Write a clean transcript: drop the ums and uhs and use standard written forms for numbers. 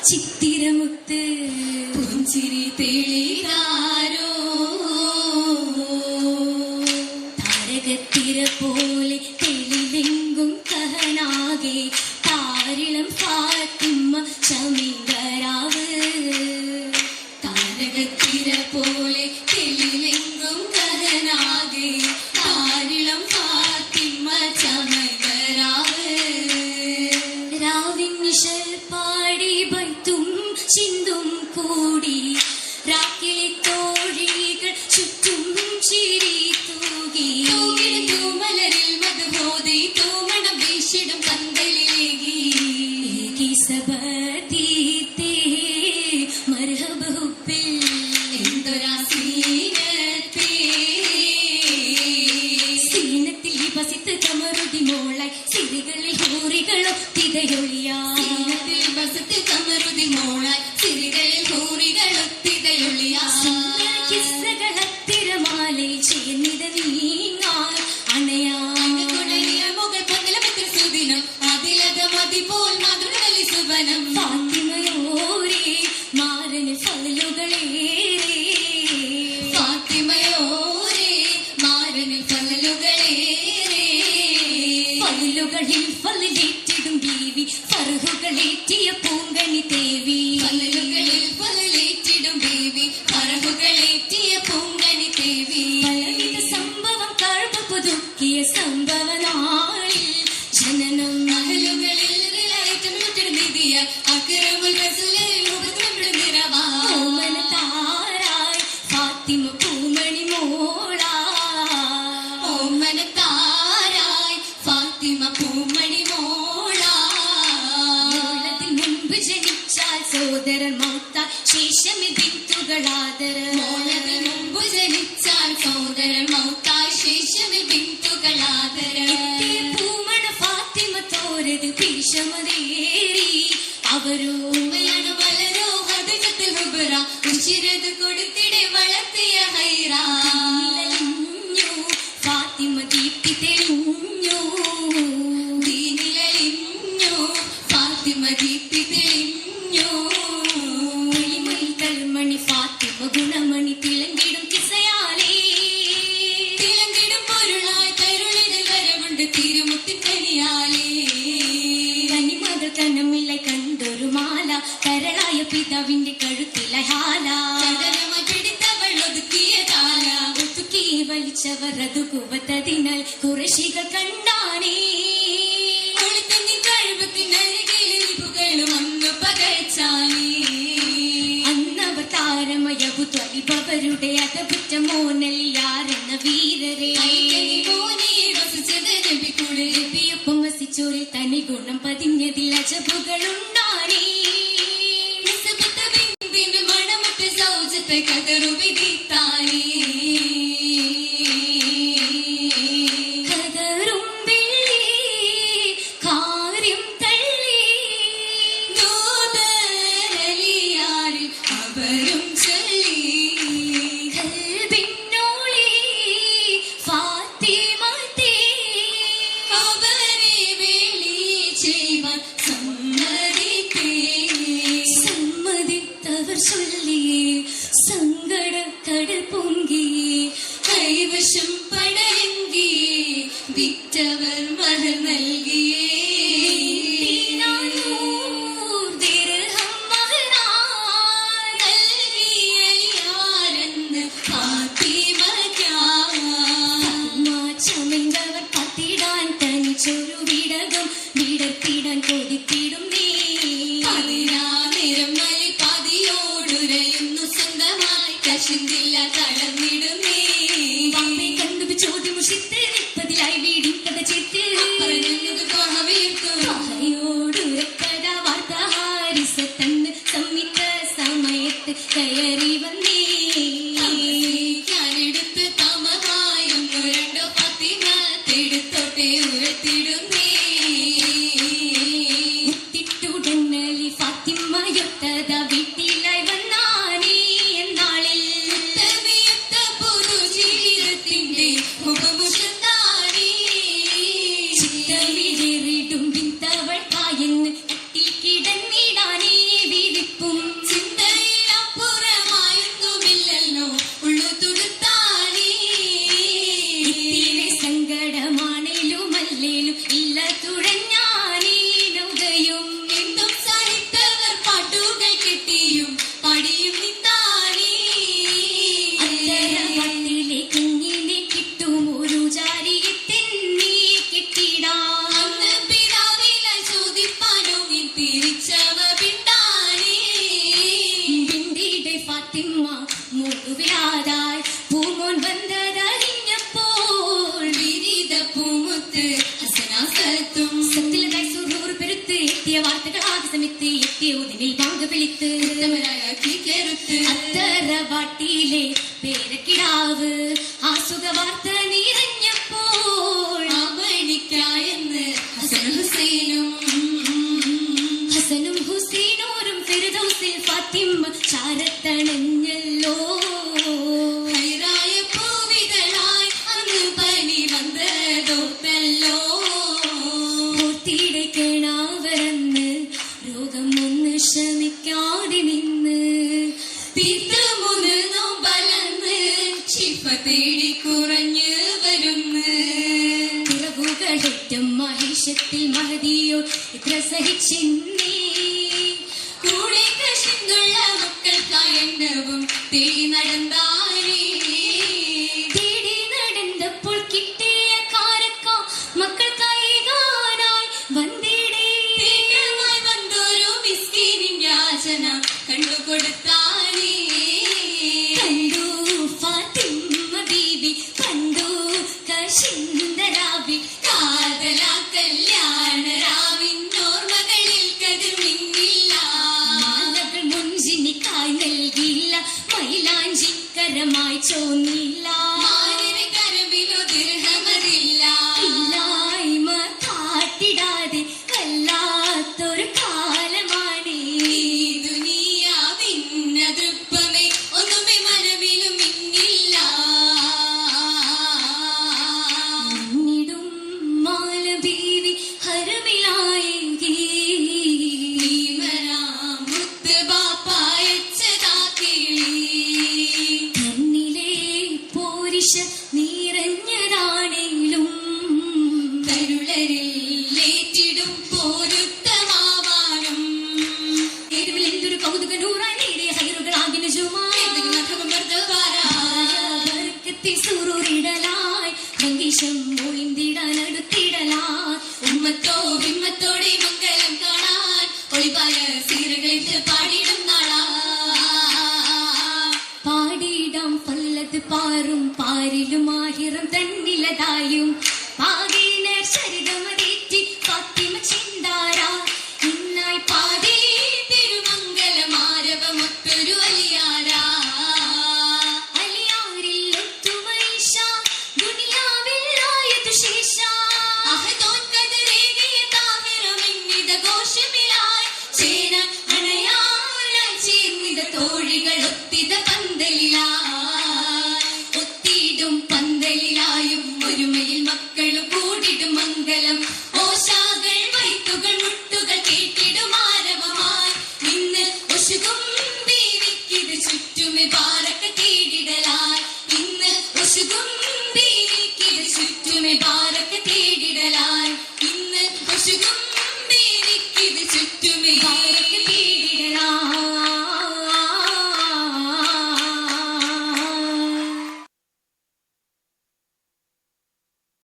ചിത്തിരമുത്ത് പുഞ്ചിരി തെളിതാരോ താരകത്തിര പോലെ തെളിലെങ്കും കഹനാകെ താരിളം ഫാത്തിമ ചമീകരാവ് താരകത്തിര പോലെ തെളിലെങ്കും കഹനാകെ താരിളം ഫാത്തിമ ചമീകരാവ് രാവിൻ നിശൽ പാടി ബൈത്തും ചിന്തും കൂടി രാക്കിലെ തോഴികൾ ചുറ്റും ചിരി തൂകി തൂമലരിൽ മധുബോധി തൂമണം വീശിടും പന്തലിലേകി സബീത്തേ മർഹബ ഹുബ്ബിൽ എന്തൊരാ സീനത്തേ സീനത്തിൽ ബസിത്ത് കമറുതി മോളായി സിരികളിൽ ഹൂറികളോ തികയൊളിയാ സീനത്തിൽ ബസിത്ത് കമറുതി മോളായി സിരികളിൽ ഹൂറികളോ തികയൊളിയാ കിസ്സകളത്തിരമാലയിൽ ചെയ്യുന്നിത നീങ്ങാൻ അണയാ കുടലിയ മുകൾ പന്തലപത്തിൽ സുദിനം അതിലത മതി പോൽ മധുരലി സുവനം ഫാത്തിമയോരേ മാരന് ഫലലുകളേറെ ഫാത്തിമയോരേ മാരന് ഫലലുകളേറെ ഫലലുകളിൽ ഫലലേറ്റിടും ബീവി ഫർഹുകളേറ്റിയ പൂങ്കണി ദേവി ഫലലുകളിൽ ഫലലേറ്റിടും ബീവി ഫർഹുകളേറ്റിയ പൂങ്കണി ദേവി പലവിധ സംഭവം കഴമ്പ് പുതുക്കിയ സംഭവ നാളിൽ ജനനം മഹലുകളിൽ നിധിയ അക്രമുൽ റസൂലിൽ മുഖത്തും നിറവാ ഓമന താരായി ഫാത്തിമ പൂമണി മോളാ ഓമന താരായി ഫാത്തിമ പൂമണി മോളാ മോളത്തിൽ മുൻപ് ജനിച്ചാൽ സോദരൻ മൗത്താൽ ശേഷമി ബിന്ദുകളാദര മോളത്തിൽ മുമ്പ് ജനിച്ചാൽ സോദരൻ മൗത്താൽ ശേഷമി ബിന്ദുകളാദര പൂമണ ഫാത്തിമ തോരത് ഭീഷമതേറി അവരോ ഉമ്മയാണ് വളരോ ഹദജത്തുൽ ഹുബ്ര ഉശിരത് കൊടുത്തിടെ വളർത്തിയ ഹൈറാ ഫാത്തിമ ദീപ്തി തെളിഞ്ഞു ദീനിലലിഞ്ഞു ഫാത്തിമ ദീപ്തി തെളിഞ്ഞു തെളിമയിൽ കൽമണി ഫാത്തിമ ഗുണമണി തിളങ്ങിടും കിസയാലേ തിളങ്ങിടും പൊരുളായി കരുളിടൽ വരവുണ്ട് തിരുമുത്തിൻ കനിയാലേ കനിമകൾ കനമില്ല കണ്ടൊരു മാല കരളായ പിതാവിന്റെ കഴുത്തില ഹാല ചടലമായി പിടിത്തവൾ ഒതുക്കിയ കാല ഒതുക്കി വലിച്ചവർ അത് കുവത്തതിനാൽ കുറശികൾ കണ്ടാനേ ഒളിത്തങ്ങി കഴിവത്തിനരികിൽ നിപുകളും അന്ന് പകച്ചാനേ അന്നവർ താരമയവു ത്വലിബവരുടെ അതപുറ്റ മോനലിയാരെന്ന വീരരെ നബിയൊപ്പം വസിച്ചോരിൽ തനി ഗുണം പതിഞ്ഞതിൽ അജബുകളുണ്ടാനേ മണമത്തെ സൗജത്തെ കതറു വിധിത്താനേ കതറും വെള്ളി കാര്യം തള്ളി ദൂതരലിയാരിൽ അവരും ചൊല്ലി കൽബിന്നോളി ഫാത്തിമത്തെ അവരെ വെളി ചെയ്യുവാൻ സമ്മതിത്തവർ ചൊല്ലിയേ സങ്കട കടൽ പൊങ്കിയേ കൈവശം പടയെങ്കിയേ വിറ്റവർ മഹർ നൽകിയേ ചമൈന്തവർ പത്തിടാൻ തനിച്ചൊരു വിടകം വിടത്തിടാൻ കൊതിത്തിടും നീ പതിനാ നിരം നലി പതിയോടുരയുന്നു സ്വന്തമായി കശുന്തില്ല തളർന്നിടുന്നേ വാപ്പെ കണ്ടു ചോദ്യം മുഷിത്ത് നിപ്പതിലായി വീടിപ്പത ചേർത്ത് പറഞ്ഞത് പാഹയോടുരക്കഥ വാർത്ത ഹാരിസ തന്ന് സംമിത്ത സമയത്ത് കയറി വന്നേ ഞാനെടുത്ത് തമഹായൊന്നു രണ്ടോ ഫാത്തിമ തെടുത്തോട്ടെ ഉയർത്തിടുന്നേ ഉത്തിട്ടുടനലി ഫാത്തിമയൊത്തത വീട്ടിലായി വന്നാനേ എന്നാളിൽ ഉത്തമയൊത്ത പൊതു ജീവിതത്തിന്റെ മുഖമുഷത്താനേ ചിത്തവിടേറിടും വിന്തവൾ കായെന്ന് കട്ടിൽ കിടന്നിടാനേ വിളിപ്പും ചിന്തയിൽ അപ്പുറമായൊന്നുമില്ലല്ലോ ഉള്ളു തുടുത്താനേ ഇത്തിരി സങ്കടമാണേലും അല്ലേലും ഇല്ല തുഴഞ്ഞാനേ നൗകയും എന്തും സഹിത്തവർ പാട്ടുകൾ കെട്ടിയും പാടിയും നിന്നാനേ അത്തരവട്ടിലെ കുഞ്ഞിനെ കിട്ടും ഒരു ജാരിയത്തെന്നീ കിട്ടിടാ അന്ന് പിതാവിലായി ചോദിപ്പാനോ തിരിച്ചവ പിണ്ടാനേ ബിന്ദിയുടെ ഫാത്തിമ മുഴുവിലാതായി പൂമോൻ വന്നതറിഞ്ഞപ്പോൾ വിരിത പൂമുത്ത് ഹസനാസത്തും സത്തിലതായി സുറൂർ പെരുത്ത് എത്തിയ വാർത്തകളാകെ സമയത്ത് എത്തിയ ഉദിനിൽ പങ്ക് വിളിത്ത് കരുത്ത് അത്തറവാട്ടിലെ പേരക്കിടാവ് ആ സുഖവാർത്ത നിറഞ്ഞപ്പോൾ അവണിക്കായെന്ന് ഹസനും ഹുസൈനോരും ഫിർദൗസിൽ ഫാത്തിമ ചാരത്തണഞ്ഞല്ലോ ഹൈറായ പൂവിതളായി അന്ന് പനി വന്നതോർത്തല്ലോ പൂർത്തിയുടെ കിണാവരന്ന് രോഗം ഒന്ന് ശമിക്കാതെ നിന്ന് പിത്തമുന്ന് നോമ്പലന്ന് ശിഫ തേടി കുറഞ്ഞു വരുന്ന് കുറവുകളേറ്റം മഹിഷത്തിൽ മഹതിയോ ഇത്ര സഹിച്ചിന്നേ കൂടെ കശിന്തുള്ള മക്കൾക്കായെണ്ണവും തേടി നടന്നാരേ തേടി നടന്നപ്പോൾ കിട്ടിയ കാരക്ക മക്കൾക്കായി ഗാനായി വന്നിടേ തേങ്ങമായി വന്നൊരു മിസ്കീനിൻ യാചന കണ്ടുകൊടുത്താനേ കണ്ടു ഫാത്തിമ ബീബി കണ്ടു കശിന്തരാവി കാതല കല്യാണ രാവിന്നോർമകളിൽ കതിർമിന്നില്ല മാലകൾ മുൻജിനിക്കായി നൽകിയില്ല മൈലാഞ്ചിക്കരമായി ചോന്നില്ല മാനിന് കരവിലോ ദിർഹമതില്ല ഇല്ലായ്മ കാട്ടിടാതെ വല്ലാത്തൊരു കാലമാണ് ഈ ദുനിയാവിന്ന ദൃപ്പമേ ഒന്നുമേ മനവിലും ഇന്നില്ല എന്നിടും മാല ബീവി ഹരമിലായെങ്കിൽ മുത്ത് ബാപ്പായച്ചതാക്കിളി കണ്ണിലെ പോരിശ നിറഞ്ഞതാണെങ്കിലും കരുളരിലേറ്റിടും പോരുത്തമാവാനും ഏതുവിൽ എന്തൊരു കൗതുക നൂറായി നേടിയ ഹൈറുകളാകിന് സുറൂറിടലായി ഭംഗീശം ഒളിന്തിടാൻ അടുത്തിടലായി ഉമ്മത്തോ ഹിമ്മത്തോടെ മംഗലം കാണാൻ ഒളിവായ സീരകളിട്ട് പാടിയിടും നാളാ പാടിയിടാം പല്ലത് പാറും പാരിലും ആഹിറം തന്നിലതായും പാകീന ശരിതമതി